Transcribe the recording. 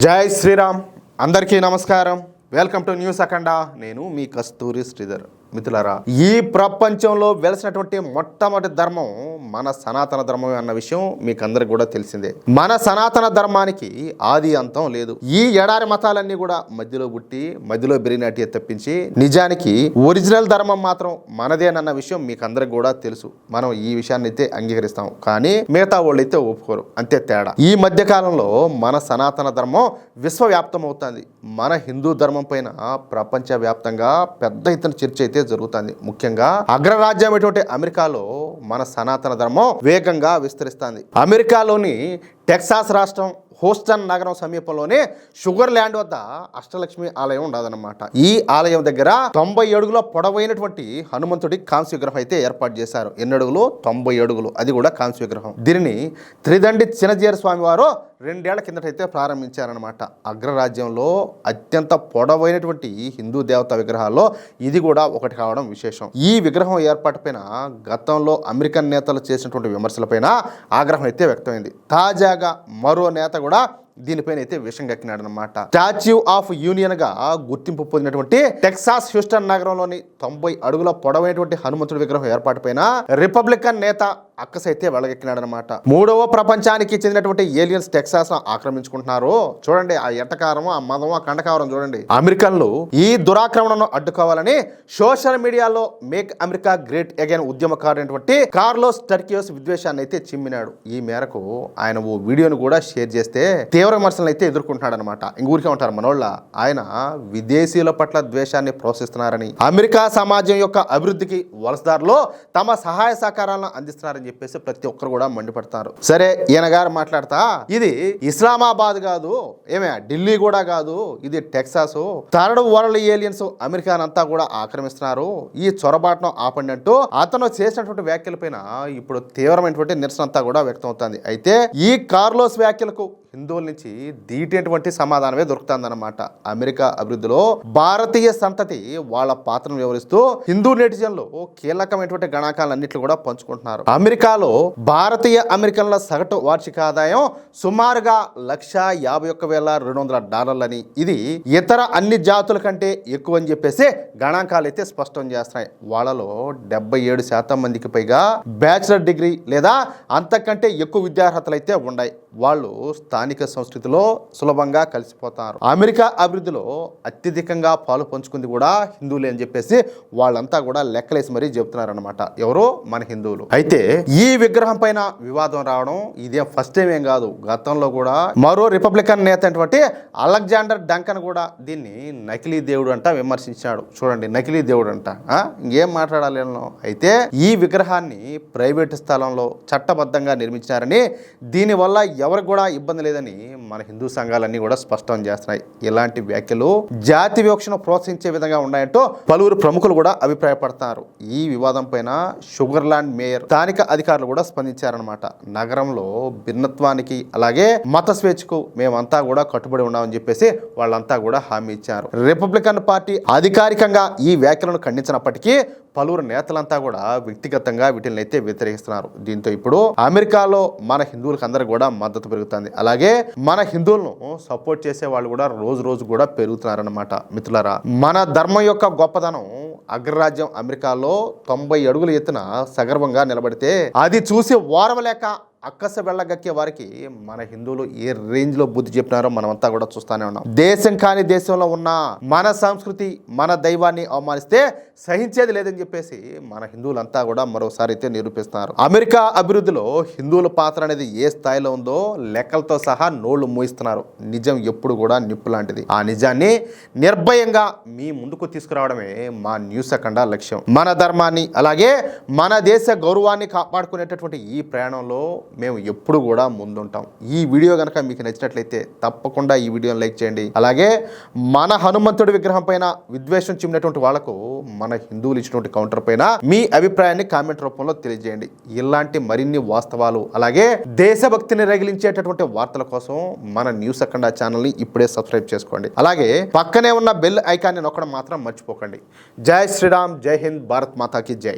జై శ్రీరామ్. అందరికీ నమస్కారం. వెల్కమ్ టు న్యూస్ అఖండ. నేను మీ కస్తూరి శ్రీధర్. మిత్రులారా, ఈ ప్రపంచంలో వెలిసినటువంటి మొట్టమొదటి ధర్మం మన సనాతన ధర్మం అన్న విషయం మీకు అందరికి కూడా తెలిసిందే. మన సనాతన ధర్మానికి ఆది అంతం లేదు. ఈ ఎడారి మతాలన్నీ కూడా మధ్యలో పుట్టి మధ్యలో బెరినాటి తప్పించి నిజానికి ఒరిజినల్ ధర్మం మాత్రం మనదేనన్న విషయం మీకు అందరికి కూడా తెలుసు. మనం ఈ విషయాన్ని అయితే అంగీకరిస్తాం, కానీ మిగతా వాళ్ళు అయితే ఒప్పుకోరు. అంతే తేడా. ఈ మధ్య కాలంలో మన సనాతన ధర్మం విశ్వవ్యాప్తం అవుతుంది. మన హిందూ ధర్మం పైన ప్రపంచవ్యాప్తంగా పెద్ద ఎత్తున చర్చ అయితే జరుగుతుంది. ముఖ్యంగా అగ్రరాజ్యం అయినటువంటి అమెరికాలో మన సనాతన ధర్మం వేగంగా విస్తరిస్తుంది. అమెరికాలోని టెక్సాస్ రాష్ట్రం హూస్టన్ నగరం సమీపంలోనే షుగర్ ల్యాండ్ వద్ద అష్టలక్ష్మి ఆలయం ఉండదన్నమాట. ఈ ఆలయం దగ్గర 90 అడుగుల పొడవైనటువంటి హనుమంతుడి కాంస్య విగ్రహం అయితే ఏర్పాటు చేశారు. ఎన్ని అడుగులు? 90 అడుగులు. అది కూడా కాంస్య విగ్రహం. దీనిని త్రిదండి చినజీర స్వామి వారు 2 ఏళ్ల కిందటైతే ప్రారంభించారనమాట. అగ్రరాజ్యంలో అత్యంత పొడవైనటువంటి హిందూ దేవతా విగ్రహాల్లో ఇది కూడా ఒకటి కావడం విశేషం. ఈ విగ్రహం ఏర్పాటు పైన గతంలో అమెరికన్ నేతలు చేసినటువంటి విమర్శలపైన ఆగ్రహం అయితే వ్యక్తమైంది. తాజాగా మరో నేత కూడా దీనిపైన అయితే విషం గక్కినాడనమాట. స్టాచ్యూ ఆఫ్ యూనియన్ గా గుర్తింపు పొందినటువంటి టెక్సాస్ హ్యూస్టన్ నగరంలోని 90 అడుగుల పొడవైనటువంటి హనుమంతుడి విగ్రహం ఏర్పాటు పైన రిపబ్లికన్ నేత అక్కసైతే వెళ్ళగెక్కినాడనమాట. 3వ ప్రపంచానికి చెందినటువంటి ఏలియన్స్ టెక్సాస్ ఆక్రమించుకుంటున్నారు. చూడండి ఆ ఎట్టకారం, ఆ మదం, ఆ కండకారం చూడండి. అమెరికన్లు ఈ దురాక్రమణను అడ్డుకోవాలని సోషల్ మీడియాలో మేక్ అమెరికా గ్రేట్ అగైన్ ఉద్యమకారుడైనటువంటి కార్లోస్ టర్కియోస్ విద్వేషాన్ని అయితే చిమ్మినాడు. ఈ మేరకు ఆయన ఓ వీడియోను కూడా షేర్ చేస్తే తీవ్ర విమర్శలను అయితే ఎదుర్కొంటున్నాడు అనమాట. ఇంకూరికే ఉంటారు మనోళ్ళ. ఆయన విదేశీయుల పట్ల ద్వేషాన్ని ప్రోత్సహిస్తున్నారని, అమెరికా సమాజం యొక్క అభివృద్ధికి వలసదారులో తమ సహాయ సహకారాలను అందిస్తున్నారని చెప్పేసి ప్రతి ఒక్కరు కూడా మండిపడతారు. సరే, ఈయన గారు మాట్లాడతా ఇది ఇస్లామాబాద్ కాదు, ఏమే ఢిల్లీ కూడా కాదు, ఇది టెక్సాస్. థర్డ్ వరల్డ్ ఏలియన్స్ అమెరికానంతా కూడా ఆక్రమిస్తున్నారు. ఈ చొరబాటును ఆపండి అంటూ అతను చేసినటువంటి వ్యాఖ్యలపైన ఇప్పుడు తీవ్రమైనటువంటి నిరసన అంతా కూడా వ్యక్తం అవుతుంది. అయితే ఈ కార్లోస్ వ్యాఖ్యలకు హిందువుల నుంచి దీటేటువంటి సమాధానమే దొరుకుతుందన్నమాట. అమెరికా అభివృద్ధిలో భారతీయ సంతతి వాళ్ళ పాత్రను వివరిస్తూ హిందూ నెటిజన్లు కీలకమైనటువంటి గణాంకాలన్నింటినీ కూడా పంచుకుంటున్నారు. అమెరికాలో భారతీయ అమెరికన్ల సగటు వార్షిక ఆదాయం సుమారుగా $151,200 ఇది ఇతర అన్ని జాతుల కంటే ఎక్కువ అని చెప్పేసి గణాంకాలు అయితే స్పష్టం చేస్తున్నాయి. వాళ్ళలో 77% మందికి పైగా బ్యాచిలర్ డిగ్రీ లేదా అంతకంటే ఎక్కువ విద్యార్హతలు అయితే ఉన్నాయి. వాళ్ళు స్థానిక సంస్కృతిలో సులభంగా కలిసిపోతారు. అమెరికా అభివృద్ధిలో అత్యధికంగా పాలు పంచుకుంది కూడా హిందువులే అని చెప్పేసి వాళ్ళంతా కూడా లెక్కలేసి మరీ చెబుతున్నారనమాట. ఎవరో మన హిందువులు. అయితే ఈ విగ్రహం పైన వివాదం రావడం ఇదే ఫస్ట్ టైం ఏం కాదు. గతంలో కూడా మరో రిపబ్లికన్ నేత అయినటువంటి అలెగ్జాండర్ డంకన్ కూడా దీన్ని నకిలీ దేవుడు అంట విమర్శించాడు. చూడండి, నకిలీ దేవుడు అంట. ఇంకేం మాట్లాడాలి. అయితే ఈ విగ్రహాన్ని ప్రైవేటు స్థలంలో చట్టబద్ధంగా నిర్మించారని, దీనివల్ల ఎవరికి కూడా ఇబ్బంది లేదని మన హిందూ సంఘాలన్నీ కూడా స్పష్టం చేస్తున్నాయి. ఇలాంటి వ్యాఖ్యలు జాతి వివక్షను ప్రోత్సహించే విధంగా ఉన్నాయంటూ పలువురు ప్రముఖులు కూడా అభిప్రాయపడతారు. ఈ వివాదం పైన షుగర్లాండ్ మేయర్, స్థానిక అధికారులు కూడా స్పందించారనమాట. నగరంలో భిన్నత్వానికి అలాగే మత స్వేచ్ఛకు మేమంతా కూడా కట్టుబడి ఉన్నామని చెప్పేసి వాళ్ళంతా కూడా హామీ ఇచ్చారు. రిపబ్లికన్ పార్టీ అధికారికంగా ఈ వ్యాఖ్యలను ఖండించినప్పటికీ పలువురు నేతలంతా కూడా వ్యక్తిగతంగా వీటిని అయితే వ్యతిరేకిస్తున్నారు. దీంతో ఇప్పుడు అమెరికాలో మన హిందువులకు అందరికి కూడా మద్దతు పెరుగుతుంది. అలాగే మన హిందువులను సపోర్ట్ చేసే వాళ్ళు కూడా రోజు రోజు కూడా పెరుగుతున్నారన్నమాట. మిత్రులారా, మన ధర్మం యొక్క గొప్పదనం అగ్రరాజ్యం అమెరికాలో 90 అడుగుల ఎత్తున సగర్వంగా నిలబడితే అది చూసి ఓర్వలేక అక్కస వెళ్ళగక్కే వారికి మన హిందువులు ఏ రేంజ్ లో బుద్ధి చెప్పినారో మనమంతా కూడా చూస్తానే ఉన్నాం. దేశం కాని దేశంలో ఉన్న మన సంస్కృతి, మన దైవాన్ని అవమానిస్తే సహించేది లేదని చెప్పేసి మన హిందువులంతా కూడా మరోసారి అయితే నిరూపిస్తున్నారు. అమెరికా అభివృద్ధిలో హిందువుల పాత్ర అనేది ఏ స్థాయిలో ఉందో లెక్కలతో సహా నోళ్లు మూయిస్తున్నారు. నిజం ఎప్పుడు కూడా నిప్పు లాంటిది. ఆ నిజాన్ని నిర్భయంగా మీ ముందుకు తీసుకురావడమే మా న్యూస్ అఖండ లక్ష్యం. మన ధర్మాన్ని అలాగే మన దేశ గౌరవాన్ని కాపాడుకునేటటువంటి ఈ ప్రయాణంలో మేము ఎప్పుడు కూడా ముందుంటాం. ఈ వీడియో కనుక మీకు నచ్చినట్లయితే తప్పకుండా ఈ వీడియోని లైక్ చేయండి. అలాగే మన హనుమంతుడి విగ్రహం పైన విద్వేషం చిమ్మినటువంటి వాళ్లకు మన హిందువులు ఇచ్చినటువంటి కౌంటర్ పైన మీ అభిప్రాయాన్ని కామెంట్ రూపంలో తెలియజేయండి. ఇలాంటి మరిన్ని వాస్తవాలు అలాగే దేశభక్తిని రగిలించేటటువంటి వార్తల కోసం మన న్యూస్ అఖండ ఛానల్ని ఇప్పుడే సబ్స్క్రైబ్ చేసుకోండి. అలాగే పక్కనే ఉన్న బెల్ ఐకాన్ని నొక్కడం మాత్రం మర్చిపోకండి. జై శ్రీరామ్, జై హింద్, భారత్ మాతాకి జై.